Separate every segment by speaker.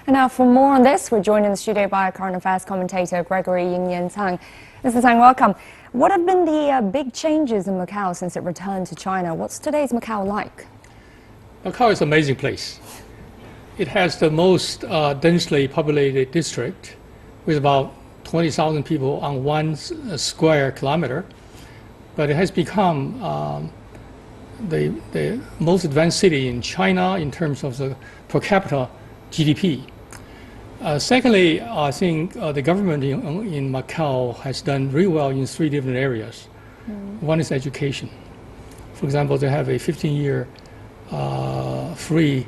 Speaker 1: And now for more on this, we're joined in the studio by current affairs commentator Gregory Yingyan Tang. Mr. Tang, welcome. What have been the big changes in Macau since it returned to China? What's today's Macau like?
Speaker 2: Macau is an amazing place. It has the most densely populated district with about 20,000 people on one square kilometer. But it has become the most advanced city in China in terms of the per capita GDP. Secondly, I think the government in Macau has done really well in three different areas. One is education. For example, they have a 15-year free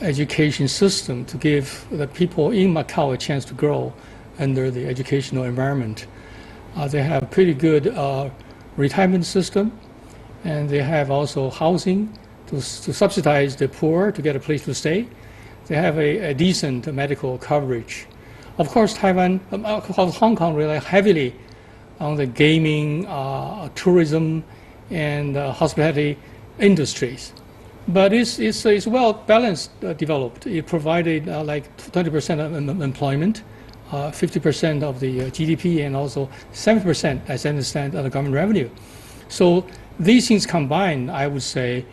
Speaker 2: education system to give the people in Macau a chance to grow under the educational environment. They have a pretty good retirement system, and they have also housing to subsidize the poor to get a place to stay. They have a decent medical coverage. Of course, Hong Kong rely heavily on the gaming, tourism, and hospitality industries. But it's well balanced, developed. It provided like 20% of employment, 50% of the GDP, and also 7%, as I understand, of the government revenue. So these things combined, I would say,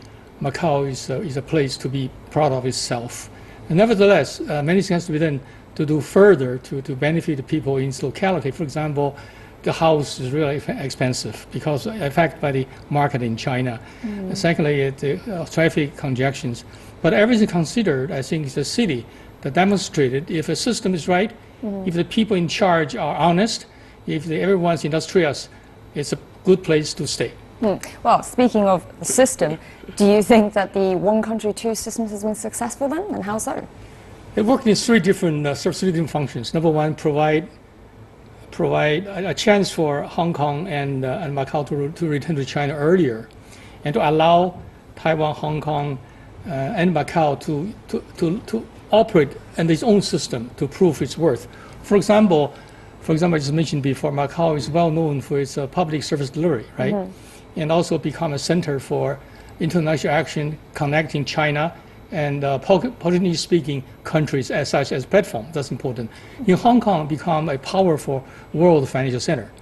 Speaker 2: Macau is a place to be proud of itself. And nevertheless, many things has to be done to do further to benefit the people in this locality. For example, the house is really expensive because affected by the market in China. Secondly, the traffic congestions. But everything considered, I think it's a city that demonstrated if a system is right, if the people in charge are honest, if everyone's industrious, it's a good place to stay.
Speaker 1: Well, speaking of the system, do you think that the one country, two systems has been successful then, and how so?
Speaker 2: It worked in three different functions. Number one, provide a chance for Hong Kong and Macau to return to China earlier, and to allow Taiwan, Hong Kong, and Macau to operate in its own system to prove its worth. For example, I just mentioned before, Macau is well known for its public service delivery, right? And also become a center for international action connecting China and politically speaking countries as such as platform. That's important. In Hong Kong, become a powerful world financial center,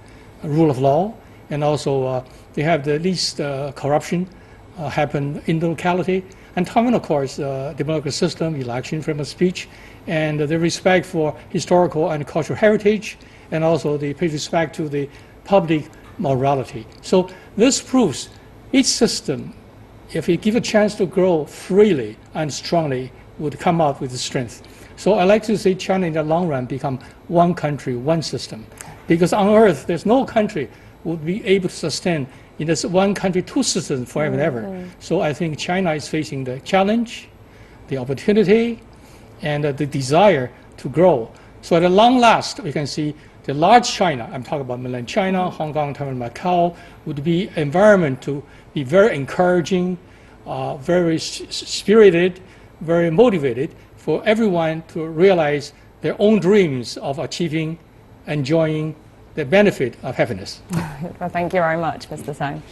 Speaker 2: rule of law, and also they have the least corruption happen in the locality. And Taiwan, of course, democratic system, election, freedom of speech, and the respect for historical and cultural heritage, and also the respect to the public morality. So this proves each system, if it give a chance to grow freely and strongly, would come out with strength. So I like to say China in the long run become one country, one system. Because on earth, there's no country would be able to sustain in this one country, two systems forever and ever. So I think China is facing the challenge, the opportunity, and the desire to grow. So at the long last, we can see the large China, I'm talking about mainland China, Hong Kong, Taiwan, Macau, would be environment to be very encouraging, very spirited, very motivated for everyone to realize their own dreams of achieving, enjoying the benefit of happiness.
Speaker 1: Well, thank you very much, Mr. Tang.